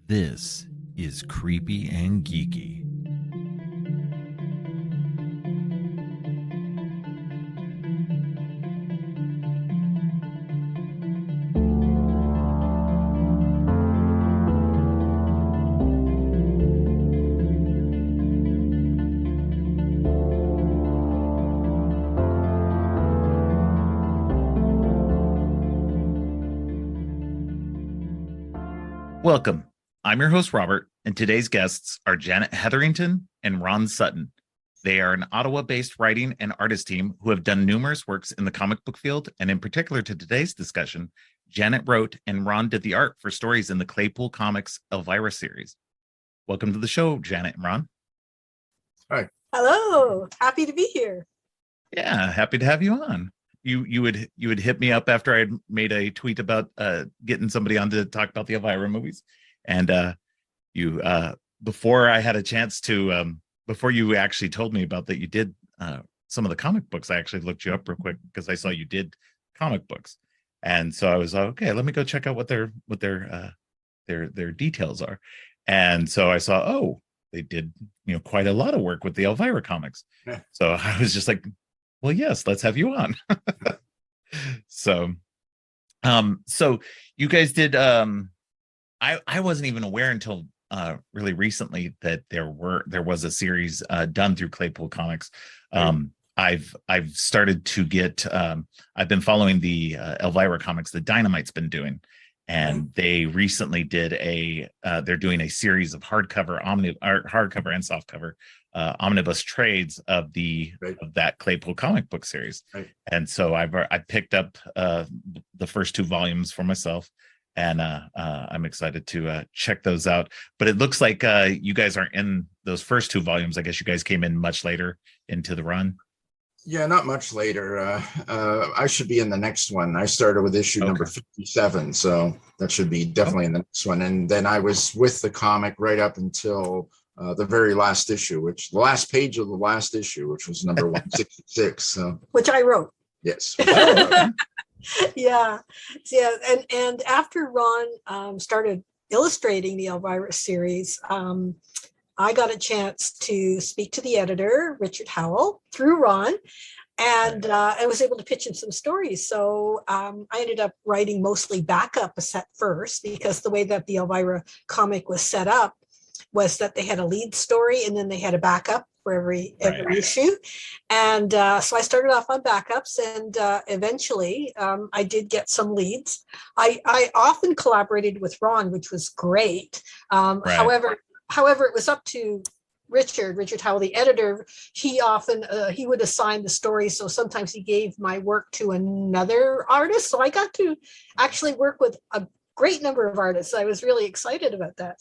This is Creepy and Geeky. Welcome. I'm your host, Robert, and today's guests are Janet Hetherington and Ronn Sutton. They are an Ottawa-based writing and artist team who have done numerous works in the comic book field, and in particular to today's discussion, Janet wrote and Ronn did the art for stories in the Claypool Comics Elvira series. Welcome to the show, Janet and Ronn. Hi. Hello. Happy to be here. Yeah, happy to have you on. You would hit me up after I had made a tweet about getting somebody on to talk about the Elvira movies, and you before I had a chance to before you actually told me about that you did some of the comic books, I actually looked you up real quick because I saw you did comic books, and so I was like, okay, let me go check out what their details are, and so I saw, oh, they did quite a lot of work with the Elvira comics. Yeah. So I was just like, well, yes, let's have you on. So you guys did, I wasn't even aware until really recently that there was a series done through Claypool Comics. I've started to get, I've been following the Elvira comics that Dynamite's been doing. And they recently did they're doing a series of hardcover and softcover omnibus trades of that Claypool comic book series. Right. And so I picked up the first two volumes for myself, and I'm excited to check those out. But it looks like you guys aren't in those first two volumes. I guess you guys came in much later into the run. Yeah, not much later. I should be in the next one. I started with issue number 57, so that should be definitely in the next one. And then I was with the comic right up until the very last issue, the last page of the last issue, which was number 166. So, which I wrote. Yes. Yeah. And after Ron started illustrating the Elvira series, I got a chance to speak to the editor, Richard Howell, through Ron, and I was able to pitch in some stories. So I ended up writing mostly backup at first, because the way that the Elvira comic was set up was that they had a lead story and then they had a backup for every issue. And so I started off on backups, and eventually I did get some leads. I often collaborated with Ron, which was great. However, it was up to Richard Howell, the editor. He often he would assign the story, so sometimes he gave my work to another artist. So I got to actually work with a great number of artists. I was really excited about that.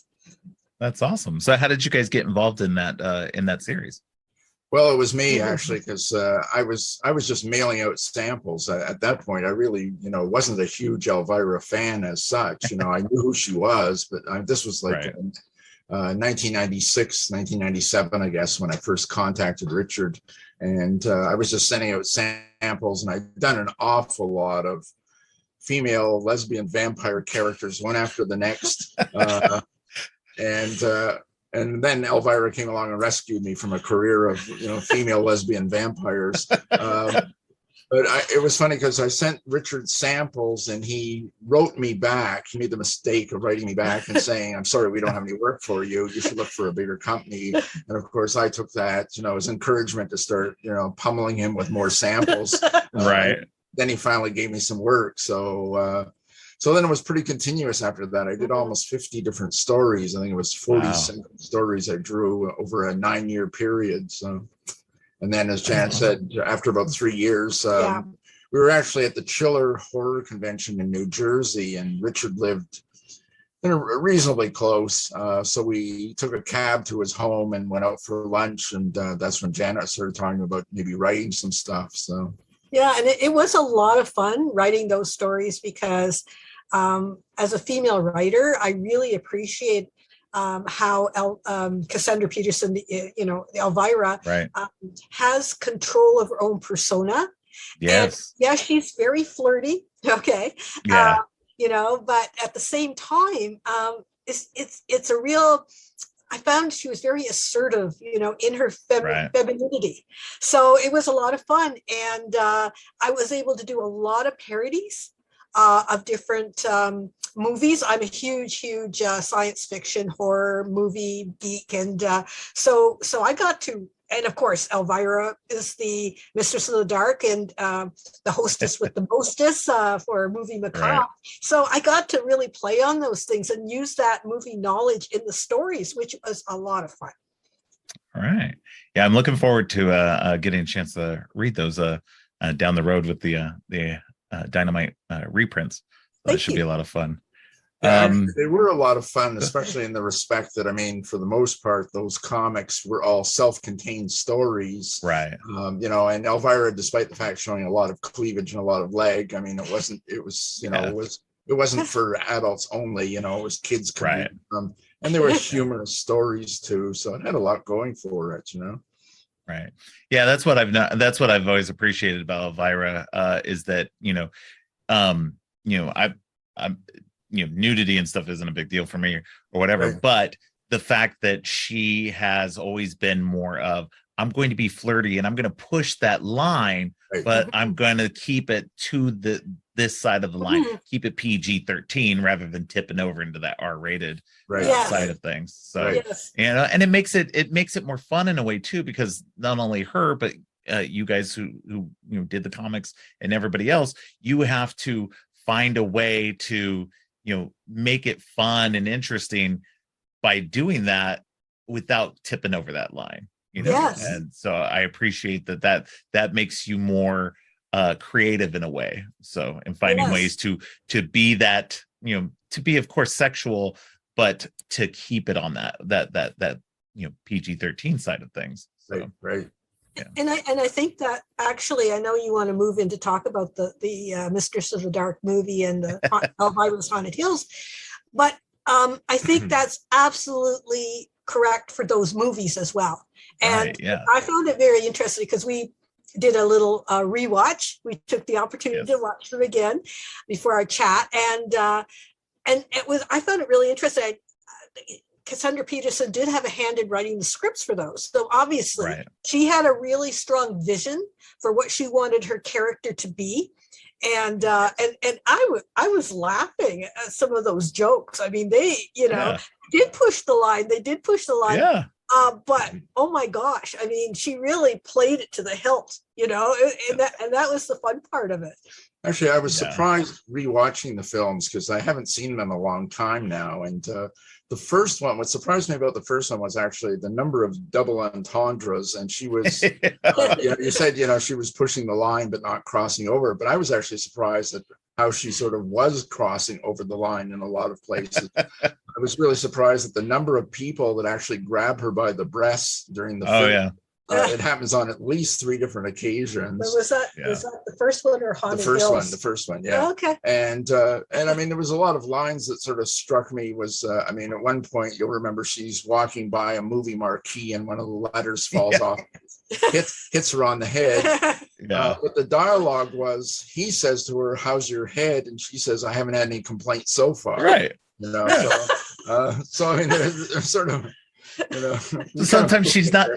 That's awesome. So how did you guys get involved in that series? Well, it was me actually, because I was just mailing out samples at that point. I really, wasn't a huge Elvira fan as such. I knew who she was, but this was like. Right. 1996, 1997, I guess, when I first contacted Richard, and I was just sending out samples, and I'd done an awful lot of female lesbian vampire characters, one after the next, and then Elvira came along and rescued me from a career of female lesbian vampires. But it was funny because I sent Richard samples, and he wrote me back. He made the mistake of writing me back and saying, "I'm sorry, we don't have any work for you. You should look for a bigger company." And of course, I took that, as encouragement to start, pummeling him with more samples. Right. Then he finally gave me some work. So then it was pretty continuous after that. I did almost 50 different stories. I think it was 47 stories I drew over a 9-year period. So. And then, as Jan said, after about 3 years, we were actually at the Chiller Horror Convention in New Jersey, and Richard lived reasonably close. So we took a cab to his home and went out for lunch, and that's when Janet started talking about maybe writing some stuff. So yeah, and it was a lot of fun writing those stories, because as a female writer, I really appreciate how Cassandra Peterson, Elvira, has control of her own persona. Yes. And she's very flirty. Okay. Yeah. But at the same time, it's a real, I found she was very assertive, in her femininity. So it was a lot of fun. And I was able to do a lot of parodies of different movies. I'm a huge science fiction horror movie geek. And so I got to, and of course, Elvira is the Mistress of the Dark and the hostess with the mostess for movie macabre. Right. So I got to really play on those things and use that movie knowledge in the stories, which was a lot of fun. All right. Yeah, I'm looking forward to getting a chance to read those down the road with the Dynamite reprints. That should be a lot of fun. Yeah, they were a lot of fun, especially in the respect that, I mean, for the most part, those comics were all self-contained stories. Right. And Elvira, despite the fact showing a lot of cleavage and a lot of leg, I mean, it wasn't for adults only, it was kids coming. Right. And there were humorous stories too. So it had a lot going for it, Right. Yeah, that's what I've always appreciated about Elvira, is that, I'm nudity and stuff isn't a big deal for me or whatever, right. But the fact that she has always been more of, I'm going to be flirty and I'm going to push that line, right. But I'm going to keep it to this side of the line, keep it PG-13 rather than tipping over into that R-rated side of things. So, and it makes it more fun in a way too, because not only her, but you guys who did the comics and everybody else, you have to find a way to make it fun and interesting by doing that without tipping over that line. Yes. And so I appreciate that makes you more creative in a way. So in finding ways to be that, to be of course sexual, but to keep it on that PG-13 side of things. So, right. Yeah. And I think that actually, I know you want to move in to talk about the Mistress of the Dark movie and the Elvira's Haunted Hills, but I think that's absolutely correct for those movies as well. And I found it very interesting because we did a little rewatch. We took the opportunity to watch them again before our chat, and I found it really interesting. Cassandra Peterson did have a hand in writing the scripts for those. So obviously she had a really strong vision for what she wanted her character to be. And I was laughing at some of those jokes. I mean, they, did push the line. They did push the line. Yeah. But oh my gosh, I mean, she really played it to the hilt, and that was the fun part of it. Actually, I was surprised rewatching the films because I haven't seen them in a long time now. And the first one, what surprised me about the first one was actually the number of double entendres. And she was, you said, she was pushing the line but not crossing over. But I was actually surprised at how she sort of was crossing over the line in a lot of places. I was really surprised at the number of people that actually grab her by the breasts during the film. Yeah. It happens on at least 3 different occasions. But was that the first one or Haunted Hills? The first one, yeah. Oh, okay. And I mean, there was a lot of lines that sort of struck me was, I mean, at one point, you'll remember she's walking by a movie marquee and one of the letters falls off, hits her on the head. But the dialogue was, he says to her, "How's your head?" And she says, "I haven't had any complaints so far." Right. So I mean, there's sort of, sometimes she's not,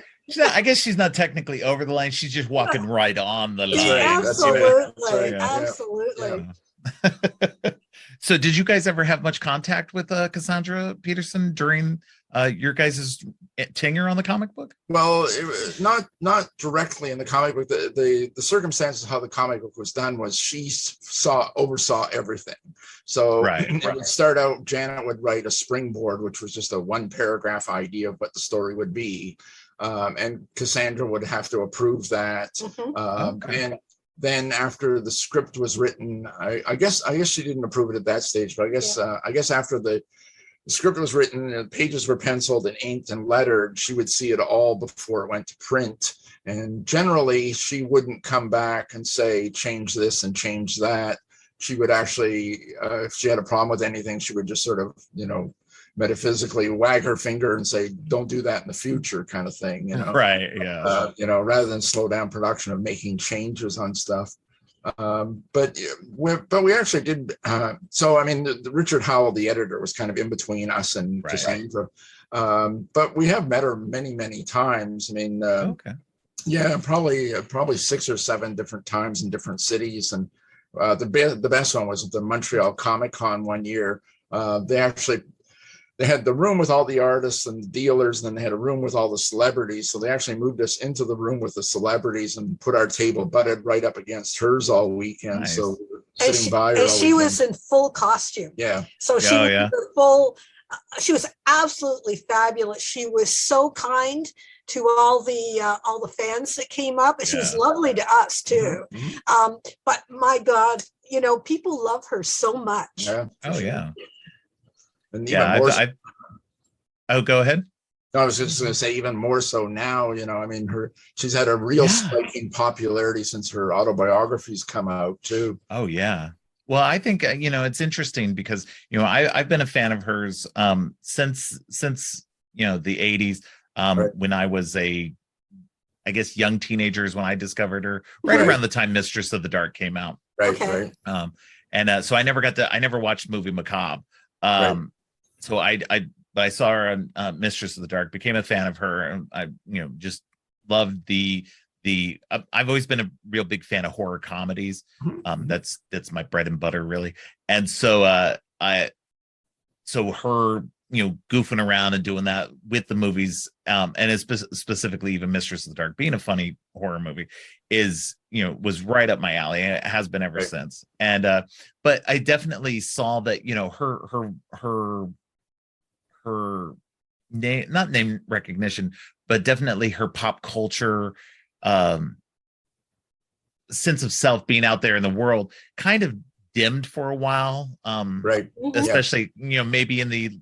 I guess she's not technically over the line. She's just walking right on the line. Absolutely. So did you guys ever have much contact with Cassandra Peterson during your guys' tenure on the comic book? Well, not directly in the comic book. The circumstances of how the comic book was done was she oversaw everything. So it would start out, Janet would write a springboard, which was just a 1-paragraph idea of what the story would be. And Cassandra would have to approve that. And then after the script was written, I guess she didn't approve it at that stage, but I guess after the script was written and pages were penciled and inked and lettered, she would see it all before it went to print. And generally she wouldn't come back and say, change this and change that. She would actually, if she had a problem with anything, she would just sort of, metaphysically wag her finger and say, don't do that in the future, kind of thing, Right. Yeah. Rather than slow down production of making changes on stuff. But we actually did. So I mean, the Richard Howell, the editor, was kind of in between us and Right. Cassandra. But we have met her many, many times. I mean, Okay. yeah, probably 6 or 7 different times in different cities. And the best one was at the Montreal Comic Con one year. They had the room with all the artists and the dealers, and then they had a room with all the celebrities. So they actually moved us into the room with the celebrities and put our table butted right up against hers all weekend. Nice. So we were sitting by her. And she was in full costume. Yeah. So she Oh, was yeah. in her full. She was absolutely fabulous. She was so kind to all the fans that came up, and she was Yeah. lovely to us too. Mhm. But my God, people love her so much. Yeah. Oh, yeah. And even Yeah. more. Oh, go ahead. I was just going to say, even more so now. I mean, she's had a real spike in popularity since her autobiographies come out too. Oh, yeah. Well, I think it's interesting because I've been a fan of hers since the 80s, Right. when I was I guess young teenagers when I discovered her, right Right. around the time Mistress of the Dark came out. Right. Okay. Right. And so I never watched the movie Macabre. Right. So I saw her on Mistress of the Dark, became a fan of her, and I just loved the I've always been a real big fan of horror comedies. That's my bread and butter, really. And so her goofing around and doing that with the movies, and specifically even Mistress of the Dark being a funny horror movie was right up my alley, and it has been ever since. And but I definitely saw that her name, not name recognition, but definitely her pop culture sense of self being out there in the world kind of dimmed for a while. Right. Especially maybe in the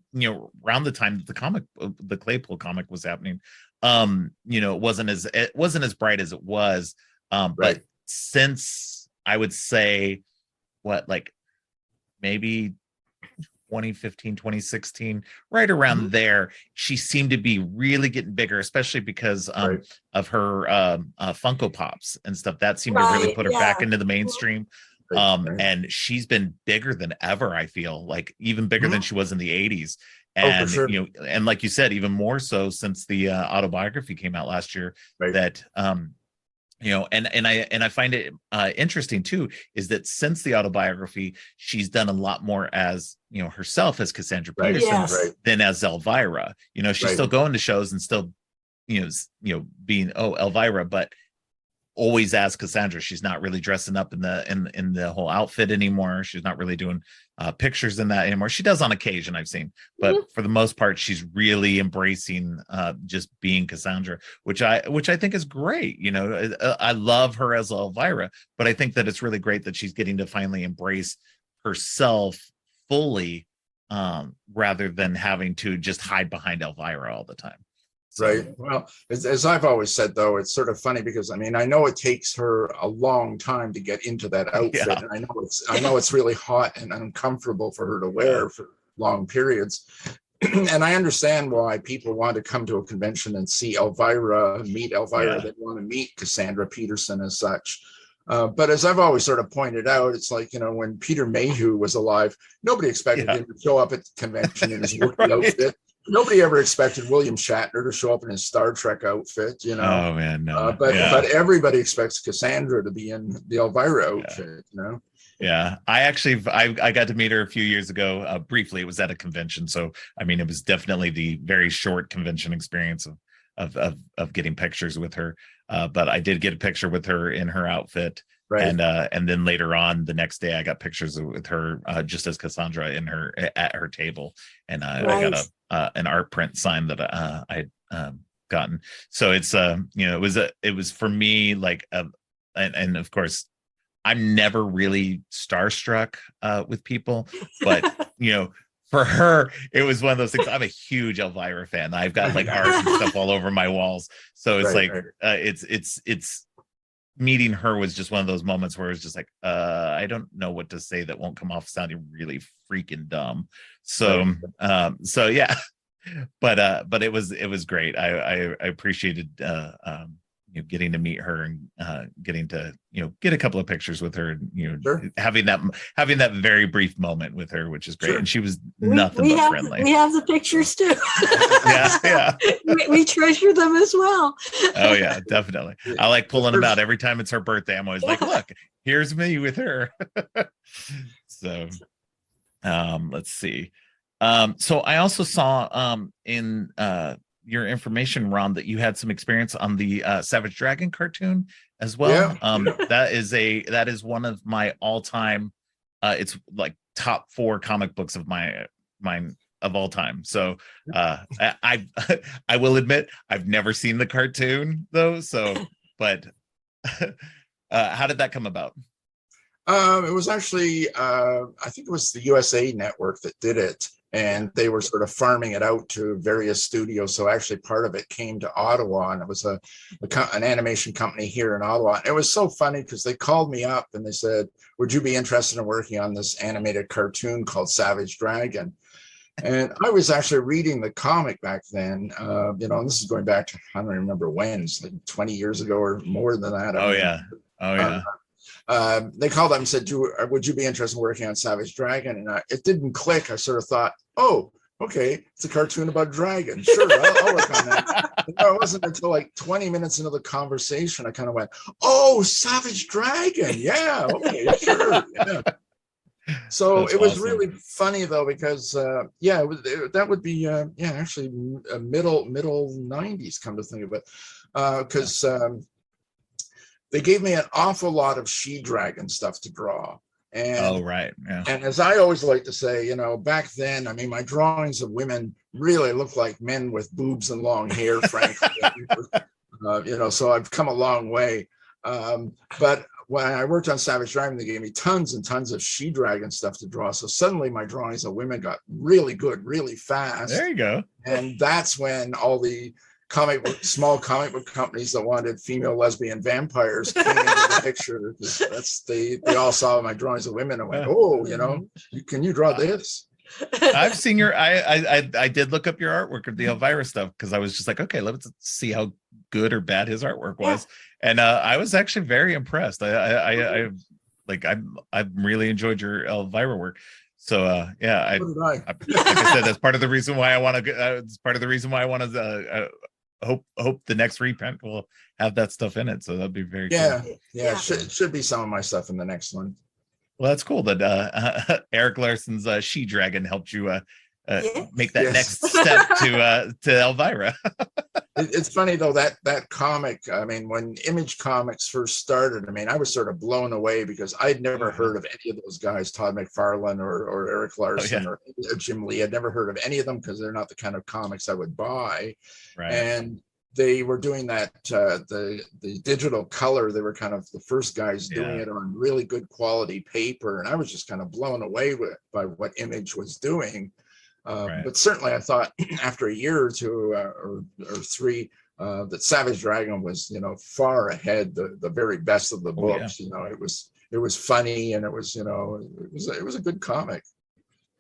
around the time that the Claypool comic was happening. It wasn't as bright as it was. But since, I would say, maybe 2015, 2016, right around there, she seemed to be really getting bigger, especially because of her Funko Pops and stuff. That seemed to really put her back into the mainstream. And she's been bigger than ever, I feel, like even bigger than she was in the 80s. And for sure. And like you said, even more so since the autobiography came out last year, that and I find it interesting too, is that since the autobiography, she's done a lot more as herself as Cassandra Peterson than as Elvira. She's still going to shows and still being Elvira, but always as Cassandra. She's not really dressing up in the whole outfit anymore. She's not really doing pictures in that anymore. She does on occasion, I've seen, but for the most part, she's really embracing just being Cassandra, which I think is great. I love her as Elvira, but I think that it's really great that she's getting to finally embrace herself fully, rather than having to just hide behind Elvira all the time. Right. Well, as I've always said, though, it's sort of funny because I mean, I know it takes her a long time to get into that outfit, and I know it's really hot and uncomfortable for her to wear for long periods. And I understand why people want to come to a convention and see Elvira, meet Elvira. They want to meet Cassandra Peterson as such. But as I've always sort of pointed out, it's like, when Peter Mayhew was alive, nobody expected him to show up at the convention in his work outfit. Nobody ever expected William Shatner to show up in his Star Trek outfit, Oh man, no. But everybody expects Cassandra to be in the Elvira outfit, Yeah, I got to meet her a few years ago, briefly. It was at a convention, so I mean, it was definitely the very short convention experience of getting pictures with her. But I did get a picture with her in her outfit. Right. And then later on the next day, I got pictures with her just as Cassandra at her table, and I got an art print sign that I'd gotten. So it's it was for me like and of course I'm never really starstruck with people, but for her it was one of those things. I'm a huge Elvira fan. I've got like art and stuff all over my walls. So it's it's meeting her was just one of those moments where it's just like, I don't know what to say that won't come off sounding really freaking dumb. So, yeah, but it was great. I appreciated, getting to meet her and getting to get a couple of pictures with her, and Sure. having that very brief moment with her, which is great. Sure. And she was nothing but friendly. We have the pictures too. Yeah. We treasure them as well. Oh yeah, definitely. I like pulling them out every time it's her birthday. I'm always like, look, here's me with her. So let's see. So I also saw in your information, Ron, that you had some experience on the Savage Dragon cartoon as well. That is one of my all-time it's like top 4 comic books of mine of all time. So I will admit I've never seen the cartoon though, so but how did that come about? It was actually I think it was the USA Network that did it, and they were sort of farming it out to various studios. So actually part of it came to Ottawa, and it was an animation company here in Ottawa. And it was so funny because they called me up and they said, would you be interested in working on this animated cartoon called Savage Dragon? And I was actually reading the comic back then, and this is going back to, I don't remember when, it's like 20 years ago or more than that. Oh yeah. They called up and said, would you be interested in working on Savage Dragon? And it didn't click. I sort of thought, oh, okay, it's a cartoon about dragons. Sure, I'll work on that. And it wasn't until like 20 minutes into the conversation, I kind of went, oh, Savage Dragon. Yeah, okay, sure. Yeah. So That's it was awesome. really funny though, because that would be actually middle 90s, come to think of it, because they gave me an awful lot of she-dragon stuff to draw. And, right. Yeah. And as I always like to say, back then, I mean, my drawings of women really looked like men with boobs and long hair, frankly. So I've come a long way. But when I worked on Savage Dragon, they gave me tons and tons of she-dragon stuff to draw. So suddenly my drawings of women got really good, really fast. There you go. And that's when all the small comic book companies that wanted female lesbian vampires came into the picture. They all saw my drawings of women and went, oh, can you draw this? I've seen your I did look up your artwork of the Elvira stuff, because I was just like, okay, let's see how good or bad his artwork was. And I was actually very impressed. I really enjoyed your Elvira work. So like I said, that's part of the reason why I want to it's part of the reason why I want to hope the next reprint will have that stuff in it. So that'd be very cool. Should be some of my stuff in the next one. Well, that's cool that Eric Larson's She Dragon helped you make that next step to Elvira. It's funny though, that comic, I mean, when Image Comics first started, I mean, I was sort of blown away because I'd never heard of any of those guys, Todd McFarlane or Eric Larson or Jim Lee. I'd never heard of any of them because they're not the kind of comics I would buy. Right. And they were doing that, the digital color. They were kind of the first guys doing it on really good quality paper. And I was just kind of blown away by what Image was doing. But certainly I thought after a year or two or three that Savage Dragon was, far ahead, the very best of the books. It was funny, and it was a good comic.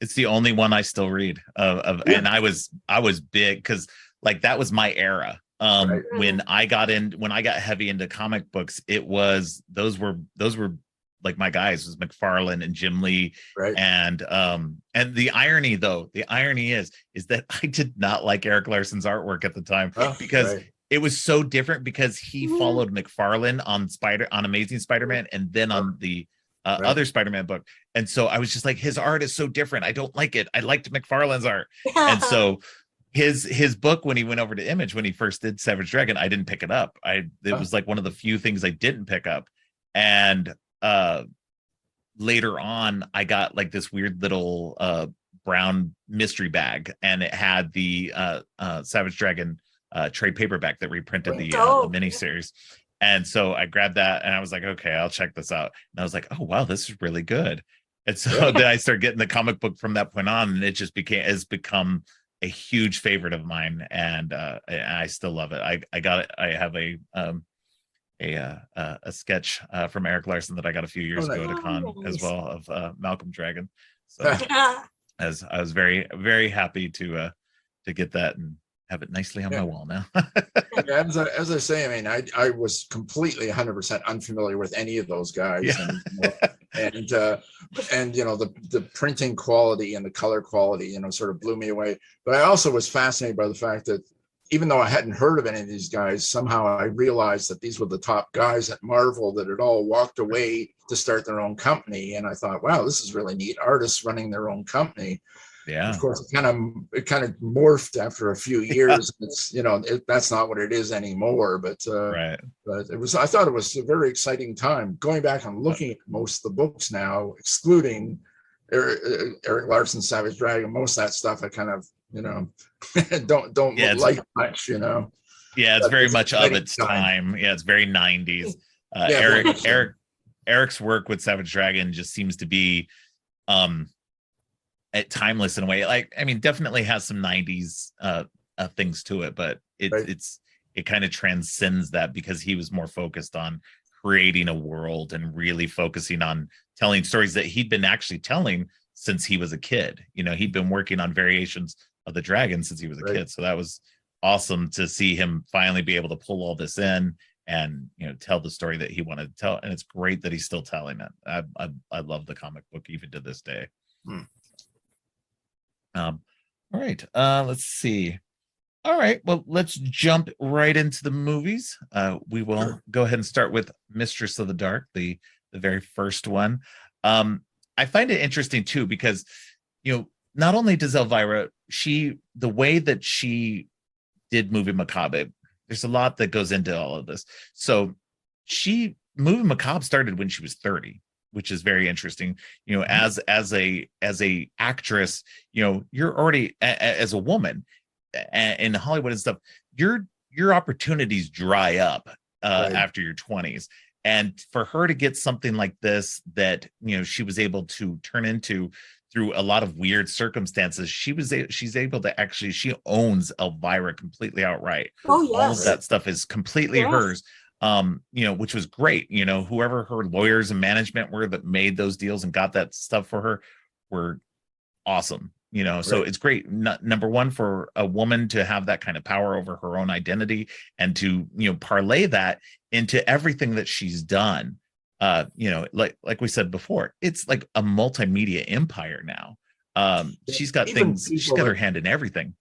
It's the only one I still read and I was big because like that was my era. When I got heavy into comic books, those were like my guys was McFarlane and Jim Lee. Right. And the irony is that I did not like Eric Larson's artwork at the time because it was so different, because he followed McFarlane on Amazing Spider-Man and then on the other Spider-Man book. And so I was just like, his art is so different. I don't like it. I liked McFarlane's art. And so his book, when he went over to Image, when he first did Savage Dragon, I didn't pick it up. It was like one of the few things I didn't pick up. And later on I got like this weird little brown mystery bag, and it had the Savage Dragon trade paperback that reprinted the miniseries. And so I grabbed that and I was like, okay, I'll check this out. And I was like, oh wow, this is really good. And so then I started getting the comic book from that point on, and it just has become a huge favorite of mine, and I still love it. I got it. I have a sketch from Eric Larson that I got a few years ago at a con as well of Malcolm Dragon. So as I was very, very happy to get that, and have it nicely on my wall now. Yeah, as I say, I mean, I was completely 100% unfamiliar with any of those guys, Yeah. and the printing quality and the color quality, sort of blew me away. But I also was fascinated by the fact that even though I hadn't heard of any of these guys, somehow I realized that these were the top guys at Marvel that had all walked away to start their own company. And I thought, wow, this is really neat. Artists running their own company. Yeah. Of course, it kind of morphed after a few years. It's that's not what it is anymore. But Right. but I thought it was a very exciting time. Going back and looking at most of the books now, excluding Eric Larson's Savage Dragon, most of that stuff I kind of don't like much. Yeah, it's But very it's much of exciting its time. Yeah, it's very 90s. Eric's work with Savage Dragon just seems to be timeless in a way. Like, I mean, definitely has some 90s things to it, but it kind of transcends that because he was more focused on creating a world and really focusing on telling stories that he'd been actually telling since he was a kid. He'd been working on variations of the dragon since he was a kid. So that was awesome to see him finally be able to pull all this in and tell the story that he wanted to tell. And it's great that he's still telling it. I love the comic book even to this day. All right, let's see. All right, well, let's jump right into the movies. We will go ahead and start with Mistress of the Dark, the very first one. I find it interesting too because not only does Elvira, the way that she did Movie Macabre, there's a lot that goes into all of this. So Movie Macabre started when she was 30. Which is very interesting. As a actress, you're already as a woman in Hollywood and stuff, your opportunities dry up after your 20s. And for her to get something like this that she was able to turn into through a lot of weird circumstances, she's able to actually, she owns Elvira completely outright. Oh yes, all of that stuff is completely hers. Which was great. Whoever her lawyers and management were that made those deals and got that stuff for her were awesome. So it's great. Number one, for a woman to have that kind of power over her own identity and to parlay that into everything that she's done. Like we said before, it's like a multimedia empire now. She's got things. She's got her hand in everything.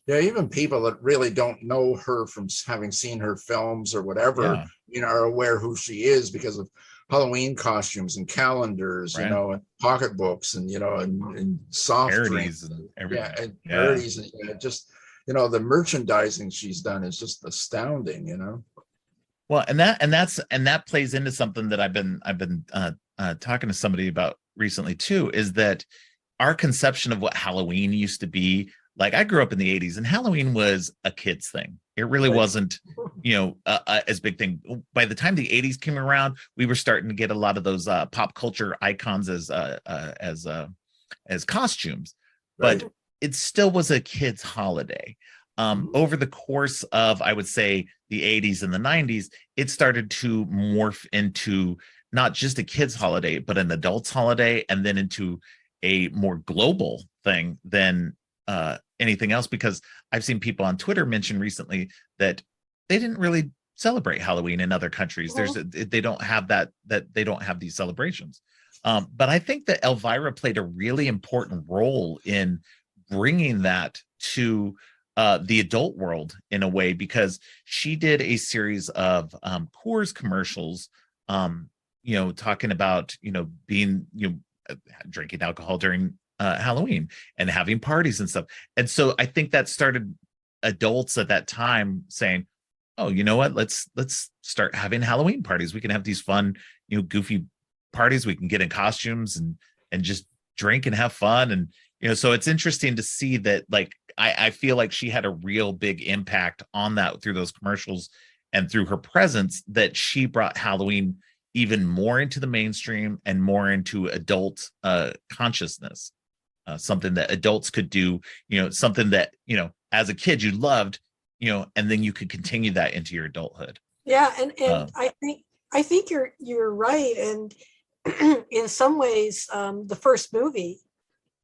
Yeah, even people that really don't know her from having seen her films or whatever, are aware who she is because of Halloween costumes and calendars, and pocketbooks and and soft drinks and everything. And parodies and just the merchandising she's done is just astounding. Well, and that plays into something that I've been talking to somebody about recently too, is that our conception of what Halloween used to be. Like, I grew up in the 80s and Halloween was a kid's thing. It really wasn't, as big thing. By the time the 80s came around, we were starting to get a lot of those pop culture icons as costumes, but it still was a kid's holiday. Over the course of, I would say, the 80s and the 90s, it started to morph into not just a kid's holiday, but an adult's holiday, and then into a more global thing than anything else, because I've seen people on Twitter mention recently that they didn't really celebrate Halloween in other countries. They don't have they don't have these celebrations. But I think that Elvira played a really important role in bringing that to the adult world in a way, because she did a series of Coors commercials, talking about, being, drinking alcohol during Halloween and having parties and stuff. And so I think that started adults at that time saying, oh, you know what, let's start having Halloween parties. We can have these fun, goofy parties. We can get in costumes and just drink and have fun. And, so it's interesting to see that, like, I feel like she had a real big impact on that through those commercials and through her presence, that she brought Halloween even more into the mainstream and more into adult consciousness. Something that adults could do, something that, as a kid you loved, and then you could continue that into your adulthood. Yeah. And I think you're right. And in some ways, the first movie,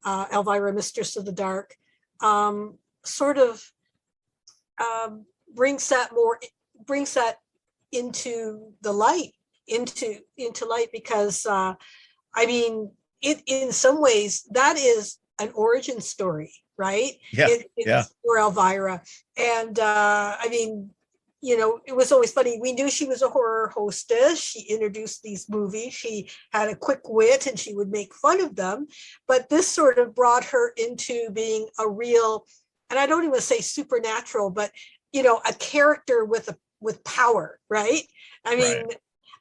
Elvira, Mistress of the Dark, sort of brings that into the light, into light, because I mean, it in some ways that is an origin story, right? Yeah, It's for Elvira. And I mean, you know, it was always funny. We knew she was a horror hostess. She introduced these movies. She had a quick wit and she would make fun of them. But this sort of brought her into being a real, and I don't even say supernatural, but, you know, a character with power, right? I mean,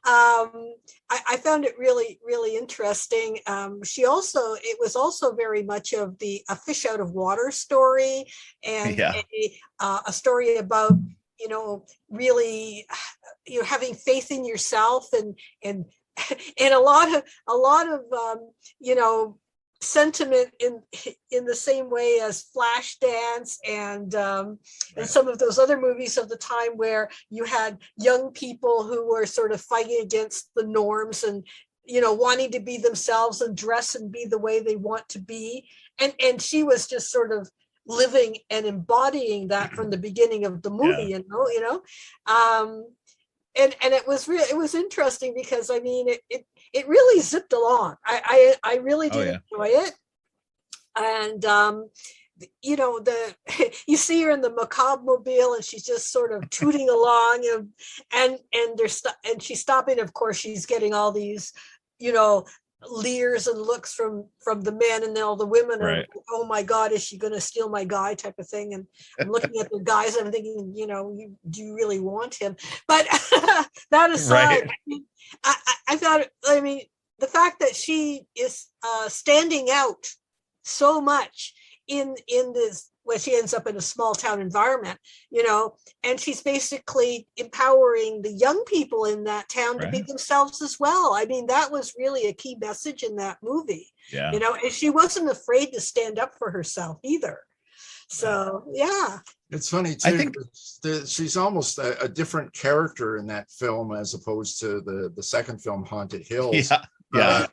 I found it really, really interesting. It was also very much of a fish out of water story, and a story about, you know, really, you know, having faith in yourself, and and a lot of you know, sentiment in the same way as Flashdance and some of those other movies of the time, where you had young people who were sort of fighting against the norms and, you know, wanting to be themselves and dress and be the way they want to be, and she was just sort of living and embodying that from the beginning of the movie. You know, and it was interesting, because I mean, it really zipped along. I really did enjoy it. And you know, you see her in the macabre mobile, and she's just sort of tooting along, and she's stopping. Of course, she's getting all these, you know, leers and looks from the men, and then all the women are, oh my God, is she going to steal my guy, type of thing. And I'm looking at the guys, and I'm thinking, you know, do you really want him? But that aside, I thought, I mean, the fact that she is standing out so much in this, where she ends up in a small town environment, you know, and she's basically empowering the young people in that town to be themselves as well. I mean, that was really a key message in that movie. You know, and she wasn't afraid to stand up for herself either. So it's funny too. I think she's almost a different character in that film as opposed to the second film, Haunted Hills. I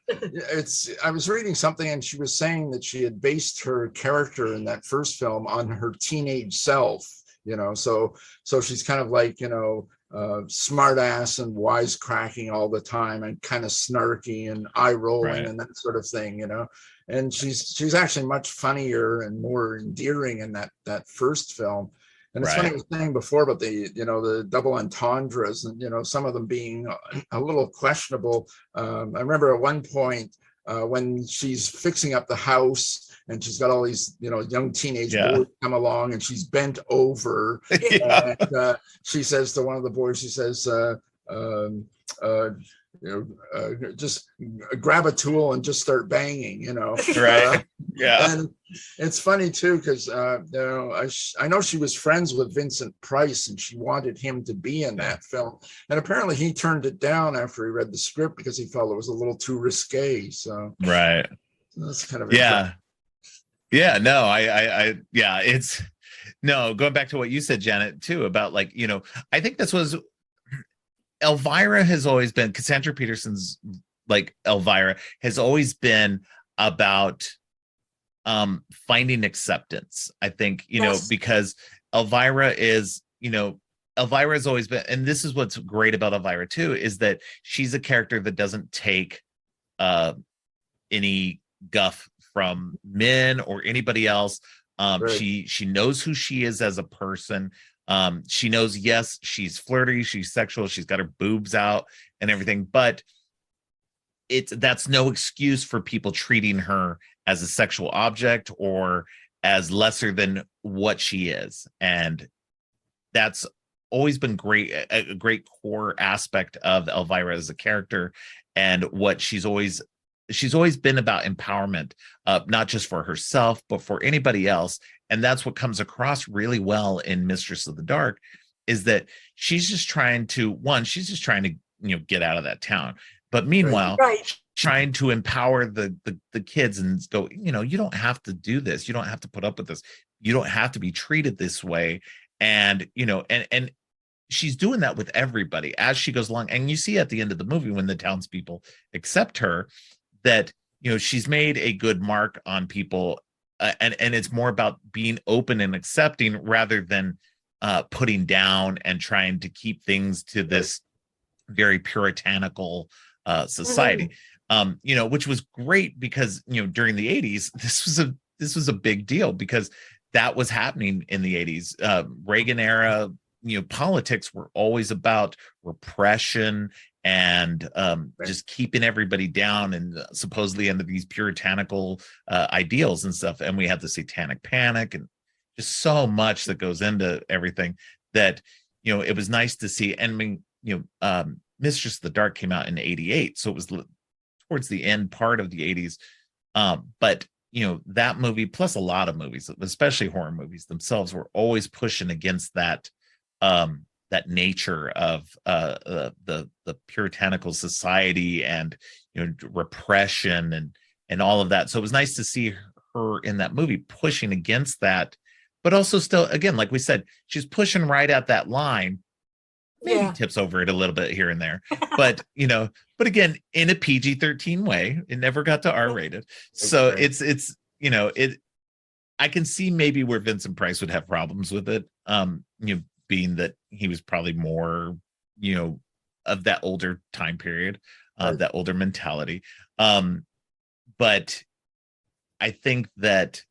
was reading something, and she was saying that she had based her character in that first film on her teenage self, you know, so she's kind of like, you know, smart ass and wisecracking all the time, and kind of snarky and eye rolling and that sort of thing, you know. And she's actually much funnier and more endearing in that first film. And it's funny, I was saying before about the, you know, the double entendres, and, you know, some of them being a little questionable. I remember at one point when she's fixing up the house, and she's got all these, you know, young teenage boys come along, and she's bent over. And she says to one of the boys, she says, you know, just grab a tool and just start banging, you know. And it's funny too, because you know, I know she was friends with Vincent Price, and she wanted him to be in that film, and apparently he turned it down after he read the script, because he felt it was a little too risque. So that's kind of it's going back to what you said, Janet, too, about, like, you know, I think this was Elvira has always been, Cassandra Peterson's, like, Elvira has always been about finding acceptance. I think, you know, because Elvira is, you know, Elvira has always been, and this is what's great about Elvira too, is that she's a character that doesn't take any guff from men or anybody else. She knows who she is as a person. She knows, yes, she's flirty, she's sexual, she's got her boobs out and everything, but that's no excuse for people treating her as a sexual object or as lesser than what she is. And that's always been a great core aspect of Elvira as a character, and what she's always been about empowerment, not just for herself, but for anybody else. And that's what comes across really well in Mistress of the Dark, is that she's just trying to, you know, get out of that town. But meanwhile, trying to empower the kids and go, you know, you don't have to do this. You don't have to put up with this. You don't have to be treated this way. And, you know, and she's doing that with everybody as she goes along. And you see at the end of the movie, when the townspeople accept her, that, you know, she's made a good mark on people, and it's more about being open and accepting rather than putting down and trying to keep things to this very puritanical society. Which was great because during the 80s, this was a big deal because that was happening in the 80s. Reagan era, politics were always about repression and just keeping everybody down and supposedly under these puritanical ideals and stuff. And we had the Satanic Panic and just so much that goes into everything that, it was nice to see. And I mean, Mistress of the Dark came out in 88. So it was towards the end part of the 80s. But that movie, plus a lot of movies, especially horror movies themselves, were always pushing against that nature of the puritanical society and repression and all of that. So it was nice to see her in that movie pushing against that, but also still, again, like we said, she's pushing right at that line. Maybe tips over it a little bit here and there, but but again, in a PG-13 way. It never got to R-rated. So it's I can see maybe where Vincent Price would have problems with it. Being that he was probably more, of that older time period, that older mentality. But I think that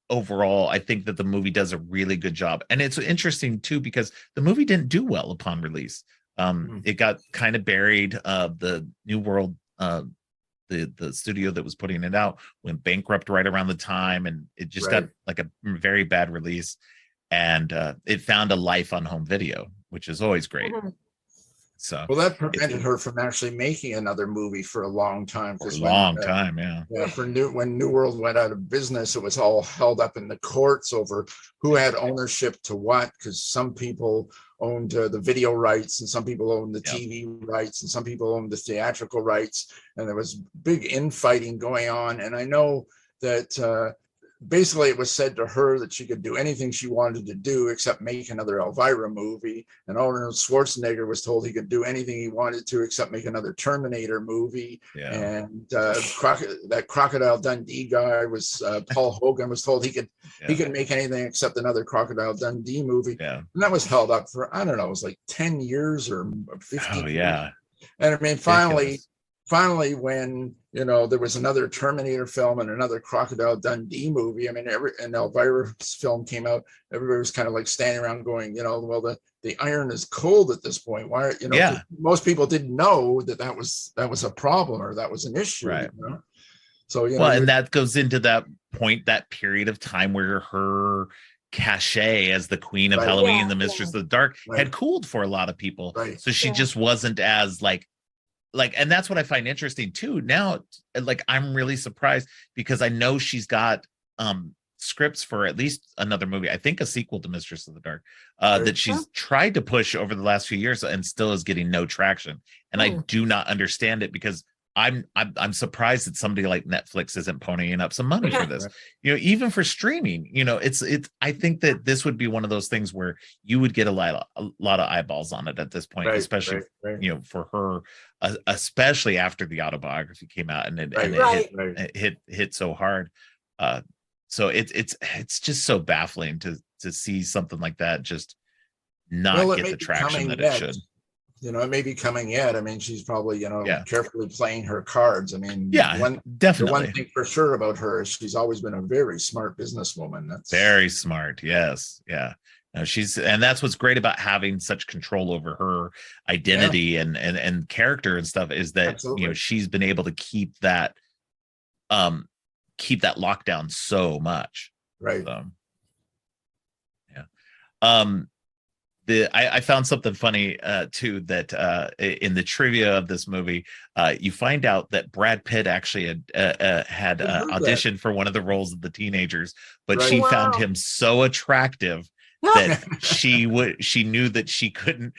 overall, I think that the movie does a really good job. And it's interesting too, because the movie didn't do well upon release. It got kind of buried. The New World, the studio that was putting it out, went bankrupt right around the time, and it just got like a very bad release. And it found a life on home video, which is always great. So that prevented her from actually making another movie for a long time. For a long time, yeah. When New World went out of business, it was all held up in the courts over who had ownership to what, because some people owned the video rights and some people owned the TV rights and some people owned the theatrical rights, and there was big infighting going on. And I know that basically it was said to her that she could do anything she wanted to do except make another Elvira movie, and Arnold Schwarzenegger was told he could do anything he wanted to except make another Terminator movie. And that Crocodile Dundee guy was Paul Hogan was told he could make anything except another Crocodile Dundee movie. And that was held up for, I don't know, it was like 10 years or 15 years. And I mean, finally, when there was another Terminator film and another Crocodile Dundee movie, I mean, and Elvira's film came out, everybody was kind of like standing around going, well, the iron is cold at this point. Why, most people didn't know that was a problem or that was an issue. Right. So and that goes into that point, that period of time where her cachet as the Queen of Halloween, the Mistress of the Dark, had cooled for a lot of people. So she just wasn't as like, and that's what I find interesting too. Now, like, I'm really surprised because I know she's got scripts for at least another movie. I think a sequel to Mistress of the Dark that she's tried to push over the last few years and still is getting no traction. And I do not understand it because I'm surprised that somebody like Netflix isn't ponying up some money for this. Even for streaming, it's I think that this would be one of those things where you would get a lot of eyeballs on it at this point, especially for her, especially after the autobiography came out and it hit so hard. So it's just so baffling to see something like that just not get the traction that it should. It may be coming yet. I mean, she's probably, carefully playing her cards. I mean, definitely. The one thing for sure about her is she's always been a very smart businesswoman. That's very smart. Yes. Yeah. No, and that's what's great about having such control over her identity and character and stuff is that, she's been able to keep that lockdown so much. Right. So, I found something funny too, that in the trivia of this movie, you find out that Brad Pitt actually had auditioned for one of the roles of the teenagers, but she found him so attractive that she knew that she couldn't.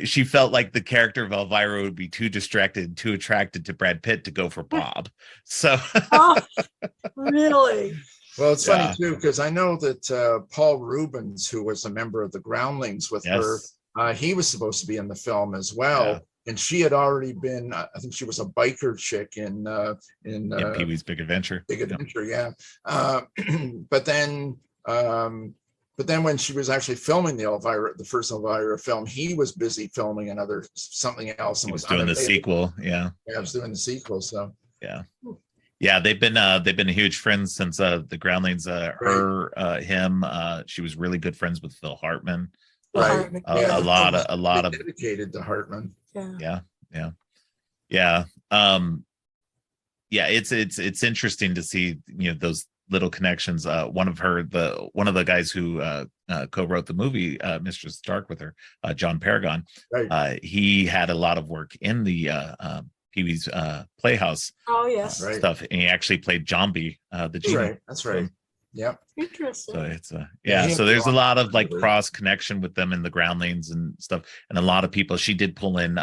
She felt like the character of Elvira would be too distracted and too attracted to Brad Pitt to go for Bob. So, really. Well, it's funny too, because I know that Paul Rubens, who was a member of the Groundlings with her, he was supposed to be in the film as well. And she had already been, I think she was a biker chick in Pee-wee's Big Adventure. Big Adventure, But then but then when she was actually filming the first Elvira film, he was busy filming something else and He was doing the sequel. Yeah. Yeah, I was doing the sequel. So Yeah. Yeah, they've been huge friends since the Groundlings. Him. She was really good friends with Phil Hartman. right. A lot of dedicated to Hartman. Yeah. It's interesting to see, those little connections. One of the guys who co-wrote the movie Mistress Dark with her, John Paragon, right. He had a lot of work in the Pee-wee's Playhouse stuff, and he actually played Jambi, the genie. Right, that's right. Yeah, interesting. So it's so there's a lot of like cross connection with them in the Groundlings and stuff, and a lot of people. She did pull in,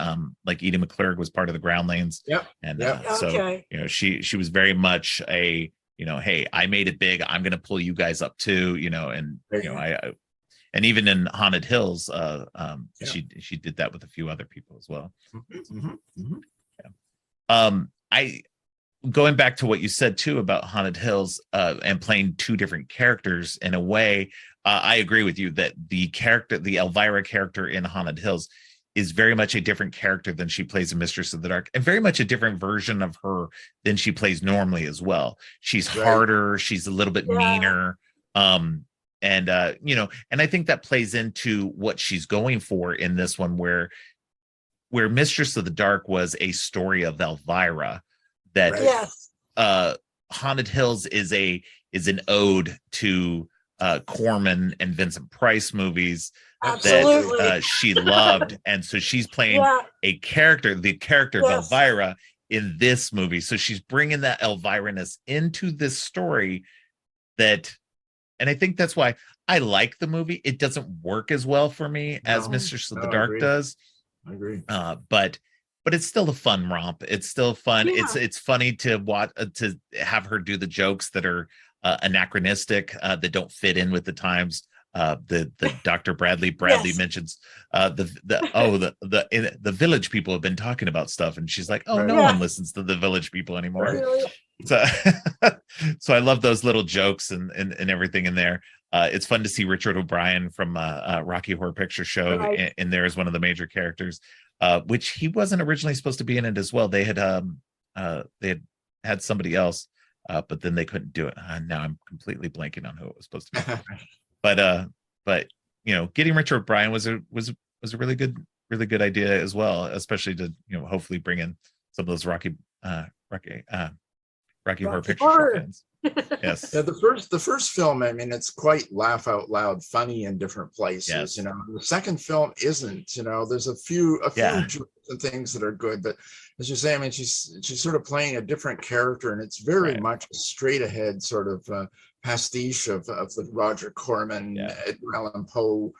like Edie McClurg was part of the Groundlings. Yep. And so she was very much a, hey, I made it big, I'm going to pull you guys up too, and I and even in Haunted Hills, she did that with a few other people as well. I going back to what you said too about Haunted Hills and playing two different characters in a way, I agree with you that the Elvira character in Haunted Hills is very much a different character than she plays in Mistress of the Dark, and very much a different version of her than she plays normally as well. She's harder, she's a little bit meaner. And I think that plays into what she's going for in this one, where Mistress of the Dark was a story of Elvira, that Haunted Hills is an ode to Corman and Vincent Price movies that she loved, and so she's playing the character of Elvira in this movie. So she's bringing that Elvira-ness into this story and I think that's why I like the movie. It doesn't work as well for me as Mistress of the Dark does. I agree. But it's still a fun romp. It's still fun. It's funny to watch, to have her do the jokes that are anachronistic, that don't fit in with the times. The Dr. Bradley mentions the Village people have been talking about stuff, and she's like, no one listens to the Village people anymore. So I love those little jokes and everything in there. It's fun to see Richard O'Brien from Rocky Horror Picture Show in there as one of the major characters, which he wasn't originally supposed to be in it as well. They had somebody else, but then they couldn't do it. Now I'm completely blanking on who it was supposed to be. But getting Richard O'Brien was a really good idea as well, especially to hopefully bring in some of those Rocky Horror Picture Show fans. Yes. Yeah, the first film, I mean, it's quite laugh out loud funny in different places. The second film isn't. There's a few jokes and things that are good, but as you say, I mean, she's sort of playing a different character, and it's very much a straight ahead sort of pastiche of the Roger Corman, Edgar Allan Poe,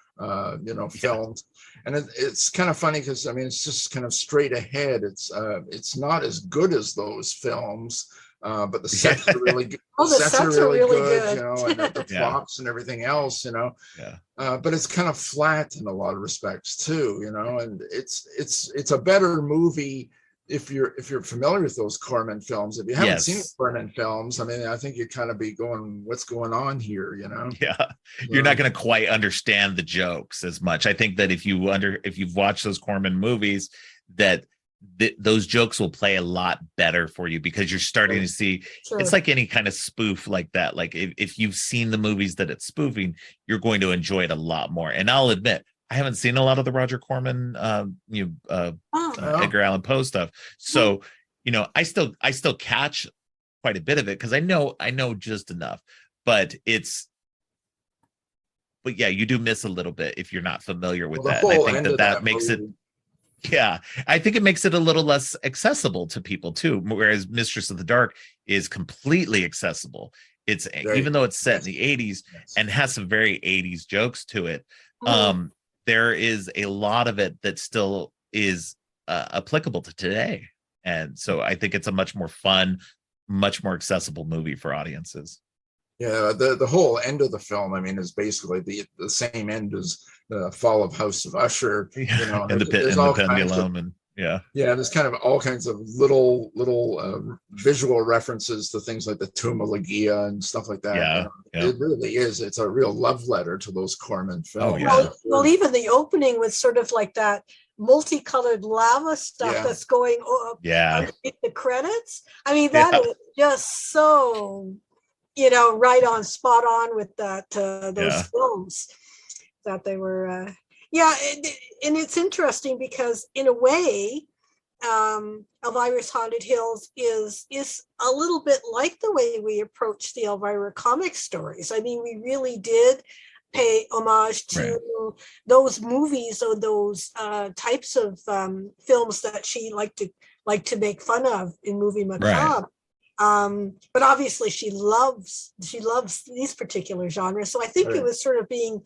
films. And it's kind of funny because I mean, it's just kind of straight ahead. It's not as good as those films. But the sets are really good. The sets are really good. And the props and everything else, but it's kind of flat in a lot of respects too, and it's a better movie if you're familiar with those Corman films. If you haven't seen Corman films, I mean, I think you'd kind of be going, what's going on here, You're not going to quite understand the jokes as much. I think that if you've watched those Corman movies, that those jokes will play a lot better for you, because you're starting to see it's like any kind of spoof like that. Like if you've seen the movies that it's spoofing, you're going to enjoy it a lot more. And I'll admit, I haven't seen a lot of the Roger Corman, Edgar Allan Poe stuff. So, I still catch quite a bit of it because I know just enough, but you do miss a little bit if you're not familiar with that. And I think that makes it. Yeah, I think it makes it a little less accessible to people too, whereas Mistress of the Dark is completely accessible. It's even though it's set in the 80s and has some very 80s jokes to it, there is a lot of it that still is applicable to today. And so I think it's a much more fun, much more accessible movie for audiences. Yeah, the whole end of the film, I mean, is basically the same end as the fall of House of Usher, and the pendulum, and Yeah. Yeah, there's kind of all kinds of little visual references to things like the Tomb of Legia and stuff like that. Yeah. Yeah. It really is. It's a real love letter to those Corman films. Oh, yeah. Well, even the opening was sort of like that multicolored lava stuff that's going underneath the credits. I mean, that is just so, right on, spot on with that those films that they were. And it's interesting because in a way, Elvira's Haunted Hills is a little bit like the way we approach the Elvira comic stories. I mean, we really did pay homage to those movies or those types of films that she liked to make fun of in Movie Macabre. But obviously she loves these particular genres. So I think it was sort of being,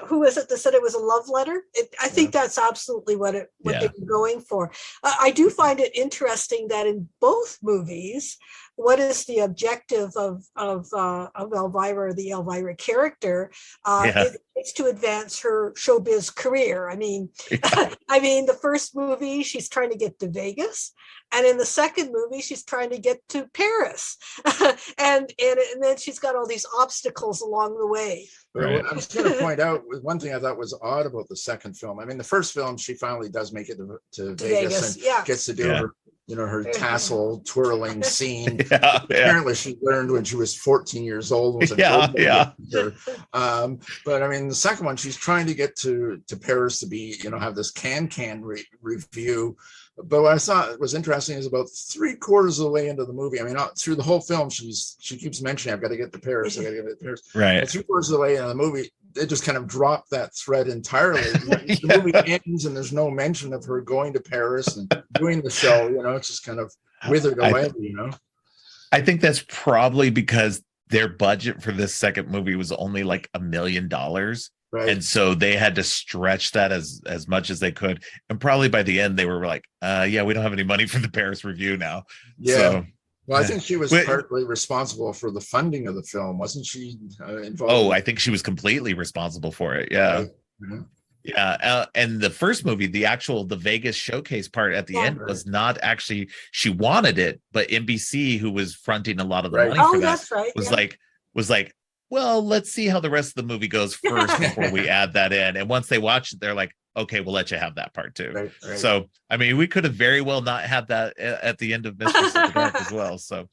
who was it that said it was a love letter? I think that's absolutely what they were going for. I do find it interesting that in both movies, what is the objective of Elvira, the Elvira character? It's to advance her showbiz career. I mean, the first movie she's trying to get to Vegas, and in the second movie she's trying to get to Paris, and then she's got all these obstacles along the way. Right. I was going to point out one thing I thought was odd about the second film. I mean, the first film she finally does make it to Vegas and gets to do her. Her tassel twirling scene. Apparently she learned when she was 14 years old. Was but I mean, the second one, she's trying to get to Paris to be, have this can review. But what I thought was interesting is about 3/4 of the way into the movie. I mean, through the whole film, she keeps mentioning, "I've got to get to Paris. I got to get to Paris." Right. And 3/4 of the way into the movie, they just kind of dropped that thread entirely. The movie ends, and there's no mention of her going to Paris and doing the show. It's just kind of withered away. I think that's probably because their budget for this second movie was only like $1 million. Right. And so they had to stretch that as much as they could. And probably by the end, they were like, we don't have any money for the Paris review now. Yeah. So, well, I think she was partly responsible for the funding of the film. Wasn't she involved? Oh, I think she was completely responsible for it. Yeah. Right. And the first movie, the Vegas showcase part at the end was not actually, she wanted it, but NBC, who was fronting a lot of the money for that, was like, well, let's see how the rest of the movie goes first before we add that in. And once they watch it, they're like, okay, we'll let you have that part too. Right. So, I mean, we could have very well not had that at the end of Mistress of the Dark as well. So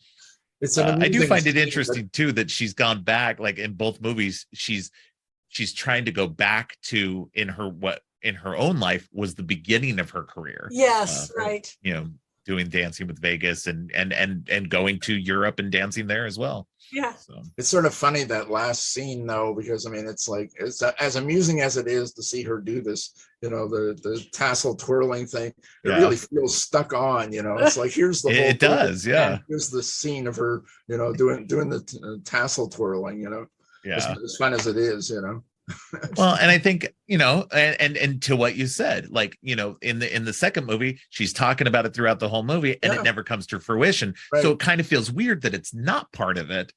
I do find it interesting too, that she's gone back, like in both movies, she's trying to go back to in her own life was the beginning of her career. Yes. Right. doing Dancing with Vegas and going to Europe and dancing there as well. Yeah. So it's sort of funny, that last scene though, because I mean, it's like, it's as amusing as it is to see her do this, the tassel twirling thing, it really feels stuck on, it's like, here's the whole it does. Yeah. Here's the scene of her, doing the tassel twirling, yeah, as fun as it is, Well, and I think, and to what you said, like, in the second movie, she's talking about it throughout the whole movie and it never comes to fruition. Right. So it kind of feels weird that it's not part of it,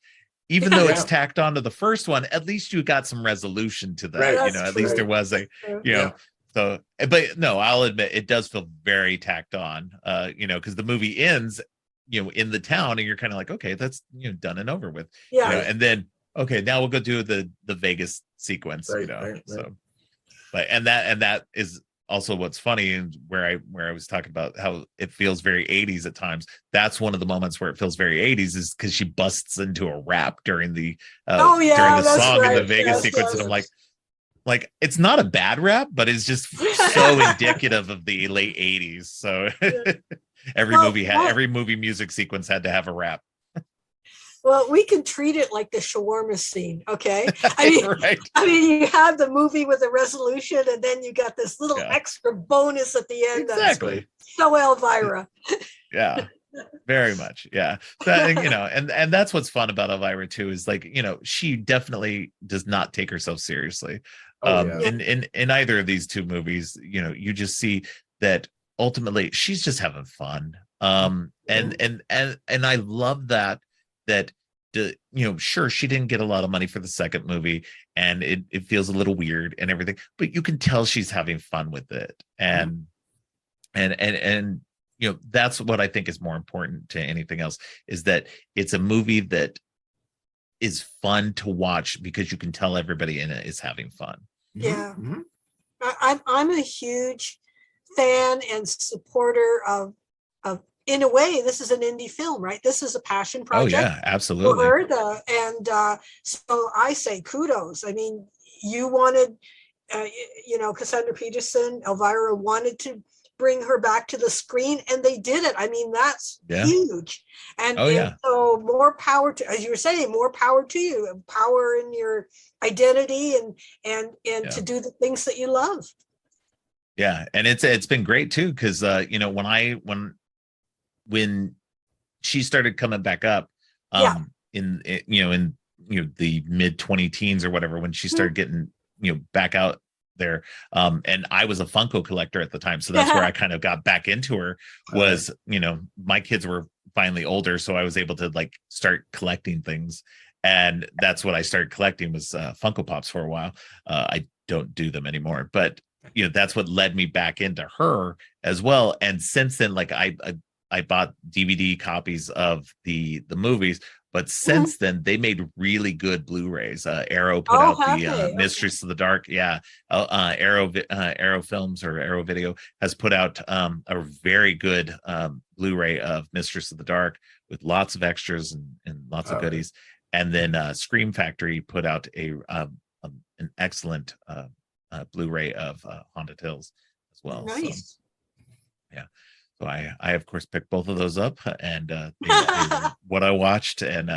even though it's tacked onto the first one. At least you got some resolution to that, right. At least there was a, so, but no, I'll admit it does feel very tacked on, because the movie ends, in the town and you're kind of like, okay, that's, done and over with. Yeah. And then, okay, now we'll go do the Vegas sequence, right. So, but and that is also what's funny, and where I was talking about how it feels very 80s at times. That's one of the moments where it feels very 80s, is because she busts into a rap during the during the song in the Vegas sequence, and I'm like it's not a bad rap, but it's just so indicative of the late 80s. So every movie music sequence had to have a rap. Well, we can treat it like the shawarma scene, okay? I mean, you have the movie with a resolution, and then you got this little extra bonus at the end. Exactly. So Elvira. Yeah, very much. Yeah, and that's what's fun about Elvira too, is like, she definitely does not take herself seriously. In either of these two movies, you just see that ultimately she's just having fun. And I love that sure, she didn't get a lot of money for the second movie, and it feels a little weird and everything, but you can tell she's having fun with it. And and that's what I think is more important to anything else, is that it's a movie that is fun to watch because you can tell everybody in it is having fun. Yeah. I'm a huge fan and supporter of in a way, this is an indie film, right? This is a passion project. Oh yeah, absolutely. For her, so I say kudos. I mean, you wanted, Cassandra Peterson, Elvira wanted to bring her back to the screen, and they did it. I mean, that's huge. And, so more power to, as you were saying, more power to you, power in your identity and to do the things that you love. Yeah, and it's been great too, because when she started coming back up in the mid 20 teens or whatever, when she started getting back out there, and I was a Funko collector at the time, so that's where I kind of got back into her. Was my kids were finally older, so I was able to like start collecting things, and that's what I started collecting was Funko Pops for a while. I don't do them anymore, but that's what led me back into her as well. And since then, like I bought DVD copies of the movies, but since then they made really good Blu-rays. Arrow put out the Mistress of the Dark. Yeah. Arrow Films or Arrow Video has put out a very good Blu-ray of Mistress of the Dark with lots of extras and lots of goodies. And then Scream Factory put out an excellent Blu-ray of Haunted Hills as well. Nice. So, yeah. So I of course picked both of those up, and they were what I watched, and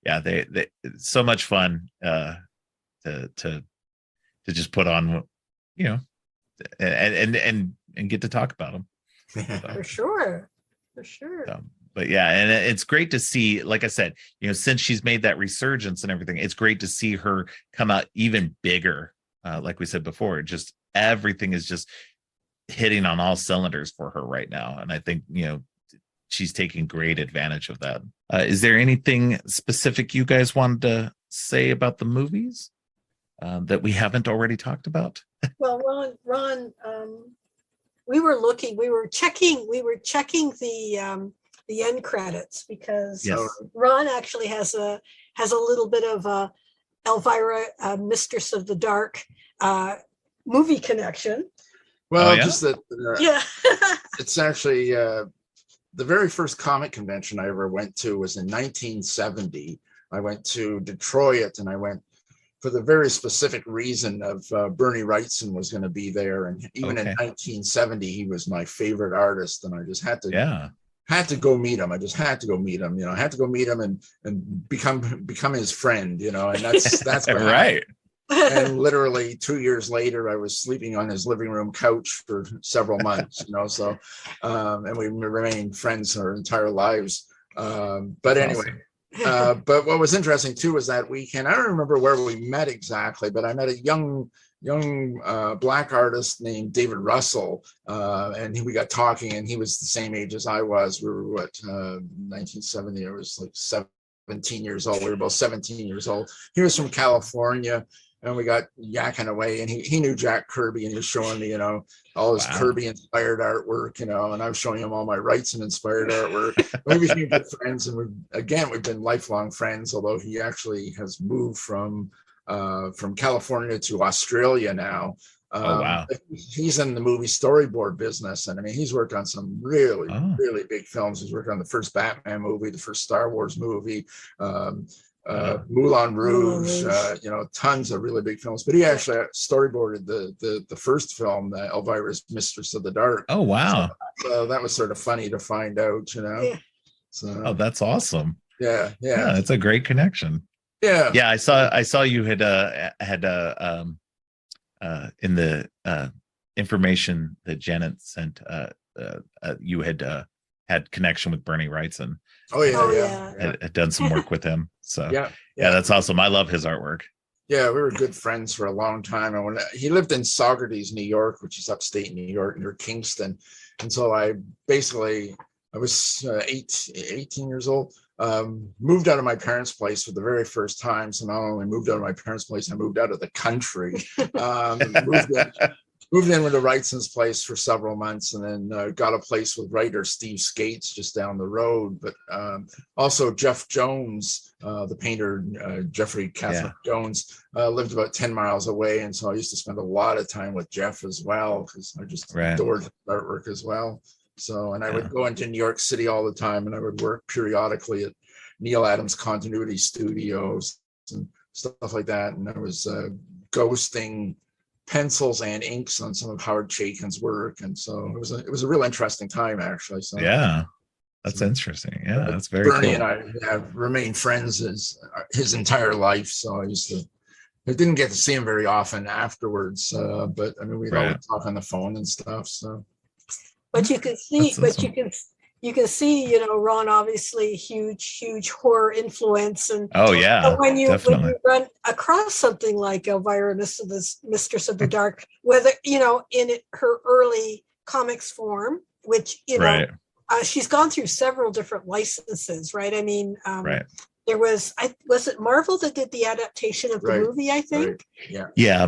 they so much fun to just put on, and get to talk about them. So, for sure. But yeah, and it's great to see, like I said, since she's made that resurgence and everything, it's great to see her come out even bigger. Like we said before, just everything is just hitting on all cylinders for her right now, and I think she's taking great advantage of that. Is there anything specific you guys wanted to say about the movies that we haven't already talked about? Well, Ron, we were checking the end credits, because Ron actually has a little bit of Elvira, Mistress of the Dark movie connection. Well, just that it's actually the very first comic convention I ever went to was in 1970. I went to Detroit, and I went for the very specific reason of Bernie Wrightson was going to be there, and even in 1970 he was my favorite artist, and I just had to go meet him. I just had to go meet him. I had to go meet him and become his friend. And that's what right. And literally 2 years later, I was sleeping on his living room couch for several months, so, and we remained friends our entire lives. But anyway, but what was interesting too was that weekend, I don't remember where we met exactly, but I met a young black artist named David Russell, and we got talking, and he was the same age as I was. We were 1970. I was like 17 years old. We were both 17 years old. He was from California. And we got yakking away, and he knew Jack Kirby, and he was showing me, all his Kirby inspired artwork, and I was showing him all my Wrightson inspired artwork. We became good friends, and we've been lifelong friends, although he actually has moved from California to Australia now. He's in the movie storyboard business, and I mean, he's worked on some really big films. He's worked on the first Batman movie, the first Star Wars movie, Moulin Rouge, tons of really big films. But he actually storyboarded the first film, Elvira's Mistress of the Dark. Oh wow! So that was sort of funny to find out, Yeah. So that's awesome. Yeah, it's a great connection. Yeah. I saw you had in the information that Janet sent. You had connection with Bernie Wrightson. Had done some work with him. So yeah, that's awesome. I love his artwork. Yeah, we were good friends for a long time. And when he lived in Saugerties, New York, which is upstate New York near Kingston, and so I was 18 years old. Moved out of my parents' place for the very first time. So not only moved out of my parents' place, I moved out of the country. moved in with the Wrightson's place for several months, and then got a place with writer Steve Skates just down the road. But also Jeff Jones, the painter, Jeffrey Catherine Jones, lived about 10 miles away. And so I used to spend a lot of time with Jeff as well, because I just adored his artwork as well. So, and I would go into New York City all the time, and I would work periodically at Neil Adams Continuity Studios and stuff like that. And I was ghosting pencils and inks on some of Howard Chaykin's work. And so it was a real interesting time, actually. So that's interesting. Yeah, that's very Bernie cool. and I have remained friends his entire life. So I didn't get to see him very often afterwards, but I mean, we'd always talk on the phone and stuff. So, but you can see, you can see, you know, Ron obviously huge horror influence, and when you run across something like Elvira, Mistress of the Dark, whether you know in her early comics form, which you know she's gone through several different licenses, right? I mean, there was it Marvel that did the adaptation of the movie, I think.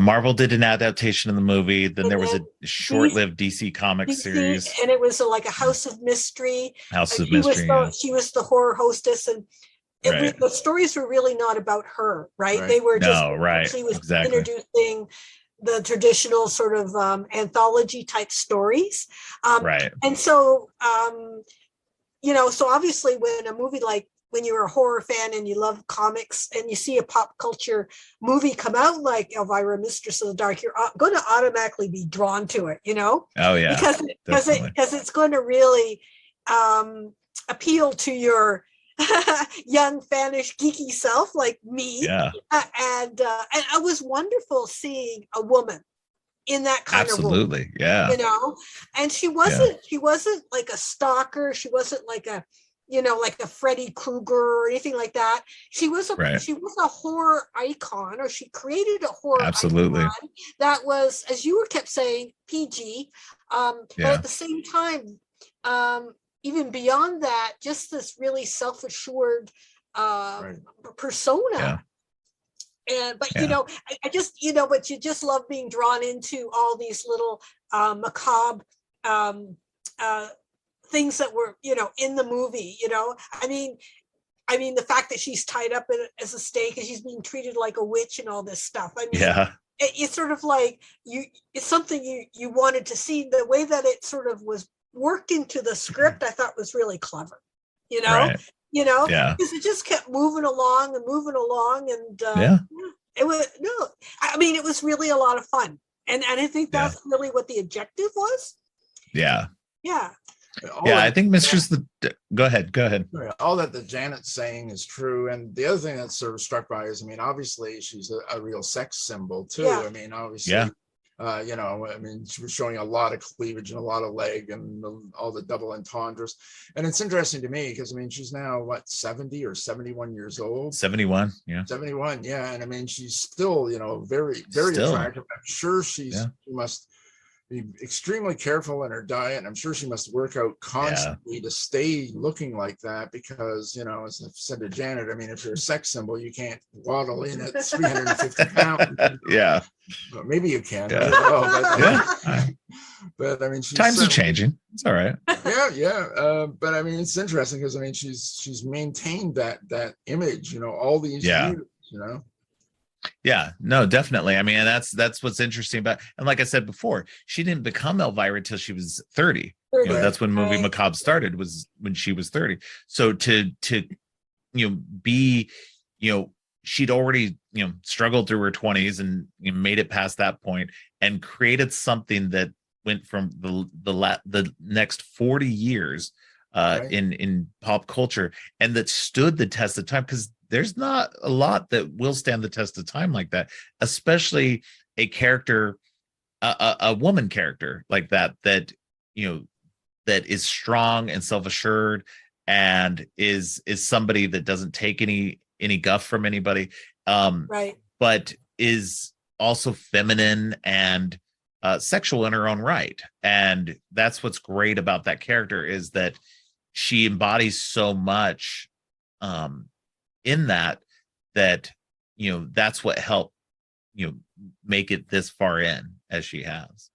Marvel did an adaptation of the movie. Then there was a short-lived DC Comics series, and it was like a House of Mystery. She was the horror hostess, and the stories were really not about her, right? They were just she was introducing the traditional sort of anthology type stories, and so you know, so obviously when a movie like, when you're a horror fan and you love comics and you see a pop culture movie come out like Elvira, Mistress of the Dark, you're going to automatically be drawn to it, you know? Because it's going to really appeal to your young, fanish, geeky self like me. And it was wonderful seeing a woman in that kind of role, you know? And she wasn't like a stalker. She wasn't like a, you know, like a Freddy Krueger or anything like that. She was a horror icon, or she created a horror icon that was, as you were kept saying, PG. But at the same time, even beyond that, just this really self-assured persona. But you know, I just, you know, but you just love being drawn into all these little macabre things that were, you know, in the movie, you know. I mean the fact that she's tied up as a stake and she's being treated like a witch and all this stuff. I mean, it's sort of like it's something you wanted to see. The way that it sort of was worked into the script, I thought was really clever, you know. You know, because it just kept moving along, and it was it was really a lot of fun, and I think that's really what the objective was. I think Mistress. Go ahead. All that the Janet's saying is true, and the other thing that sort of struck by is, I mean, obviously she's a real sex symbol too. I mean, obviously, you know, I mean, she was showing a lot of cleavage and a lot of leg and all the double entendres. And it's interesting to me because, I mean, she's now, 70 or 71 years old? 71, 71, And I mean, she's still, you know, very, very attractive. I'm sure she must be extremely careful in her diet. And I'm sure she must work out constantly to stay looking like that because, you know, as I've said to Janet, I mean, if you're a sex symbol, you can't waddle in at 350 pounds. Well, maybe you can. I don't know, but I mean, times are changing. It's all right. But I mean, it's interesting because I mean, she's maintained that image, you know, all these years, you know. No, definitely. I mean, that's what's interesting about, and like I said before, she didn't become Elvira until she was 30. You know, that's when movie Macabre started, was when she was 30. So to you know, be, you know, she'd already, you know, struggled through her 20s and made it past that point and created something that went from the next 40 years in pop culture, and that stood the test of time, because there's not a lot that will stand the test of time like that, especially a character, a woman character like that, you know, that is strong and self-assured and is somebody that doesn't take any guff from anybody, but is also feminine and sexual in her own right. And that's what's great about that character, is that she embodies so much in that you know, that's what helped, you know, make it this far in as she has.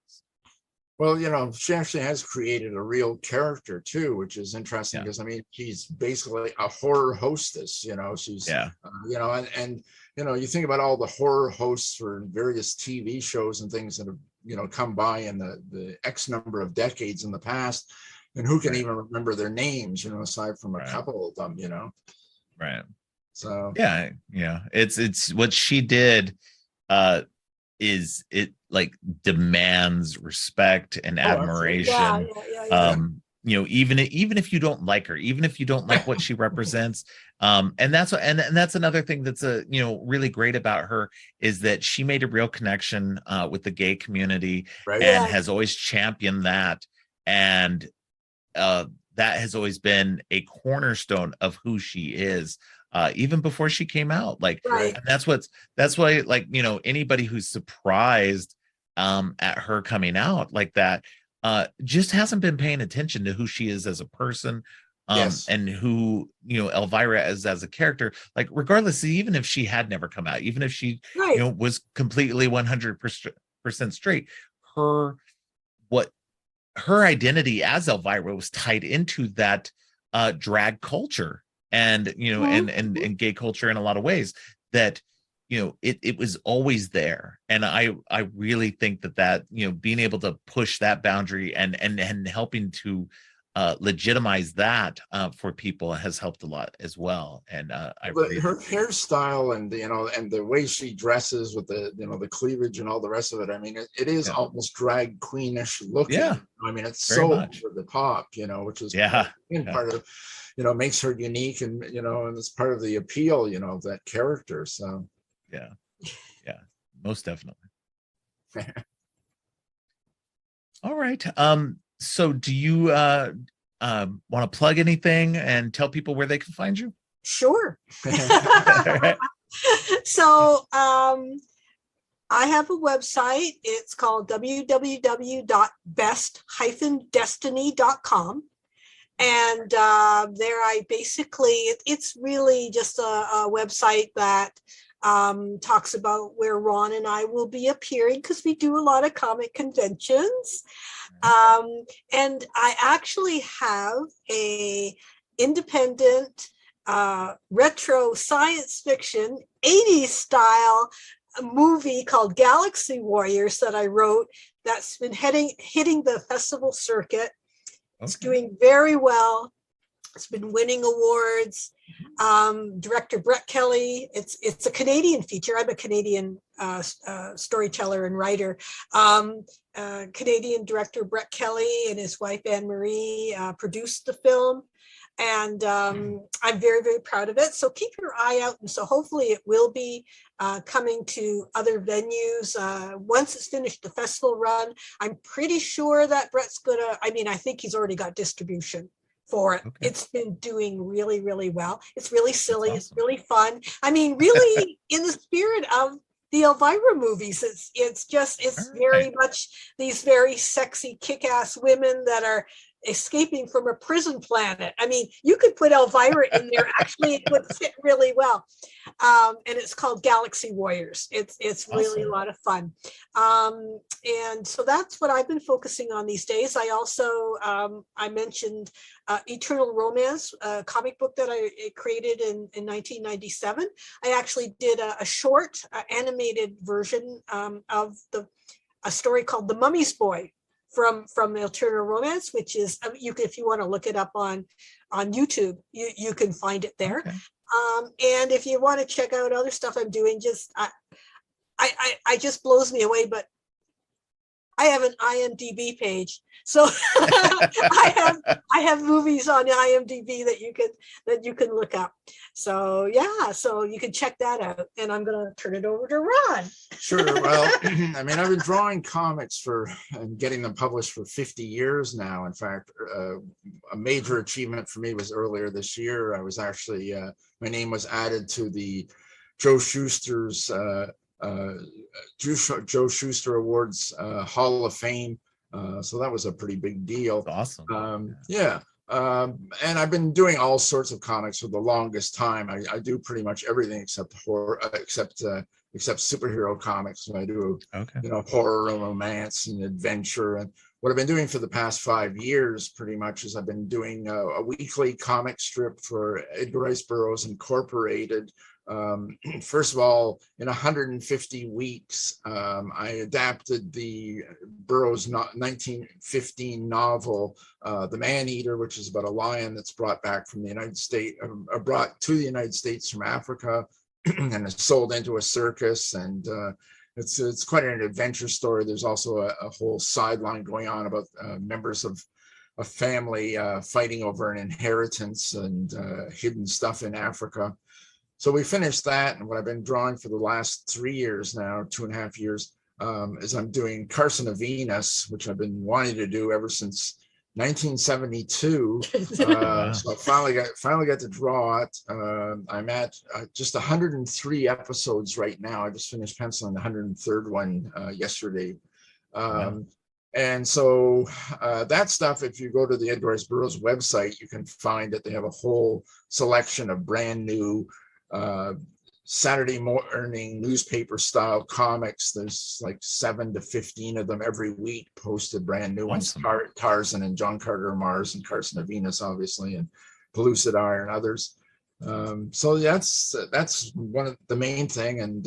Well, she actually has created a real character too, which is interesting because I mean, she's basically a horror hostess. She's and you think about all the horror hosts for various TV shows and things that have come by in the X number of decades in the past, and who can even remember their names? Aside from a couple of them. Right. So yeah, it's what she did. Is it like demands respect and admiration. Even if you don't like her, even if you don't like what she represents, and that's another thing that's really great about her, is that she made a real connection with the gay community, and has always championed that, and that has always been a cornerstone of who she is. Even before she came out, and that's why, anybody who's surprised at her coming out like that just hasn't been paying attention to who she is as a person, and who Elvira is as a character. Regardless, even if she had never come out, even if she was completely 100% straight, her identity as Elvira was tied into that drag culture. And and gay culture in a lot of ways, that it was always there. And I really think that being able to push that boundary and helping to legitimize that for people has helped a lot as well. And her hairstyle and and the way she dresses with the the cleavage and all the rest of it, I mean, it is almost drag queenish looking. I mean, it's so over the top, which is part of makes her unique, and and it's part of the appeal of that character. So yeah, most definitely. All right, so do you want to plug anything and tell people where they can find you? Sure. So I have a website. It's called www.best-destiny.com. And there it's really just a website that talks about where Ronn and I will be appearing, because we do a lot of comic conventions. And I actually have a independent retro science fiction 80s style movie called Galaxy Warriors that I wrote, that's been hitting the festival circuit. It's doing very well. It's been winning awards. Director Brett Kelly. It's a Canadian feature. I'm a Canadian storyteller and writer. Canadian director Brett Kelly and his wife Anne Marie produced the film, and I'm very, very proud of it. So keep your eye out, and so hopefully it will be coming to other venues once it's finished the festival run. I'm pretty sure that Brett's I think he's already got distribution for it. It's been doing really, really well. It's really silly. Awesome. It's really fun. I mean, really in the spirit of the Elvira movies. It's very much these very sexy, kick-ass women that are escaping from a prison planet. I mean, you could put Elvira in there. Actually, it would fit really well. And it's called Galaxy Warriors. It's really a lot of fun. And so that's what I've been focusing on these days. I also, I mentioned Eternal Romance, a comic book that I created in 1997. I actually did a short animated version of a story called The Mummy's Boy from Eternal Romance, which is, if you want to look it up on YouTube, you can find it there. And if you want to check out other stuff I'm doing, I just blows me away, but I have an IMDb page, so I have movies on IMDb that you can look up. So so you can check that out, and I'm going to turn it over to Ron. Sure. Well, I mean, I've been drawing comics and getting them published for 50 years now. In fact, a major achievement for me was earlier this year. I was actually my name was added to the Joe Shuster's Joe Shuster Awards Hall of Fame. So that was a pretty big deal. That's awesome. And I've been doing all sorts of comics for the longest time. I do pretty much everything except horror, except superhero comics. I do horror and romance and adventure. And what I've been doing for the past 5 years, pretty much, is I've been doing a weekly comic strip for Edgar Rice Burroughs Incorporated. First of all, in 150 weeks, I adapted the Burroughs 1915 novel, The Man-Eater, which is about a lion that's brought back from the United States, brought to the United States from Africa, and is sold into a circus. And it's quite an adventure story. There's also a whole sideline going on about members of a family fighting over an inheritance and hidden stuff in Africa. So we finished that, and what I've been drawing for the last 3 years now, 2.5 years, is I'm doing Carson of Venus, which I've been wanting to do ever since 1972. Wow. So I finally got to draw it. I'm at just 103 episodes right now. I just finished penciling the 103rd one yesterday. Wow. And so that stuff, if you go to the Edgar Rice Burroughs website, you can find that they have a whole selection of brand new Saturday morning newspaper style comics. There's like 7 to 15 of them every week, posted brand new ones. Awesome. Tarzan and John Carter Mars and Carson of Venus, obviously, and Pellucidar and others. So that's one of the main thing. And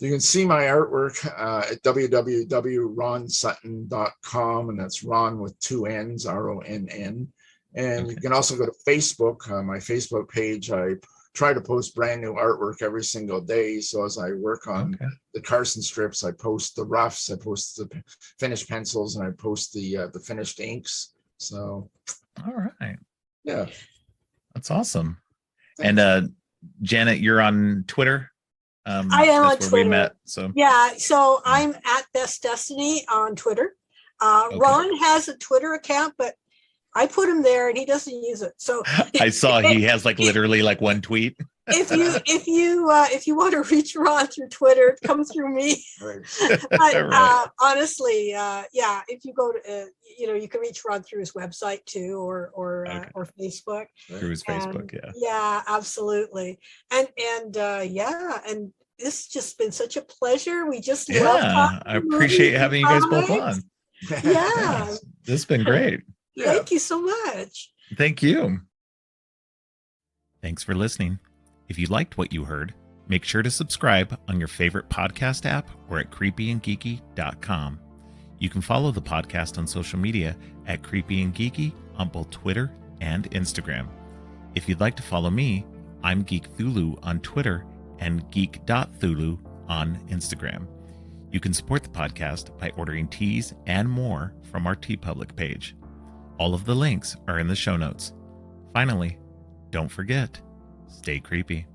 you can see my artwork at www.ronnsutton.com, and that's Ron with 2 N's, RONN. And you can also go to Facebook, my Facebook page. I try to post brand new artwork every single day. So as I work on the Carson strips, I post the roughs, I post the finished pencils, and I post the finished inks. So, All right. Yeah, That's awesome. Thanks. And Janet, you're on Twitter. I am on that's where Twitter. we met, so Yeah, so I'm at Best Destiny on Twitter. Ron has a Twitter account, but I put him there and he doesn't use it. So I saw he has like literally like one tweet. if you want to reach Ron through Twitter, come through me. Right. But Right. honestly, yeah, if you go to you can reach Ron through his website too, or Facebook. Through his Facebook, And, yeah. yeah, absolutely. And and this has just been such a pleasure. We just love Yeah, talking I appreciate movies having you and guys both comics. on. Yeah, This has been great. Yeah. thank you so much. Thank you. Thanks for listening. If you liked what you heard, make sure to subscribe on your favorite podcast app or at creepyandgeeky.com. You can follow the podcast on social media at Creepy and Geeky on both Twitter and Instagram. If you'd like to follow me, I'm Geek Thulu on Twitter and geek.thulu on Instagram. You can support the podcast by ordering teas and more from our TeePublic page. All of the links are in the show notes. Finally, don't forget, stay creepy.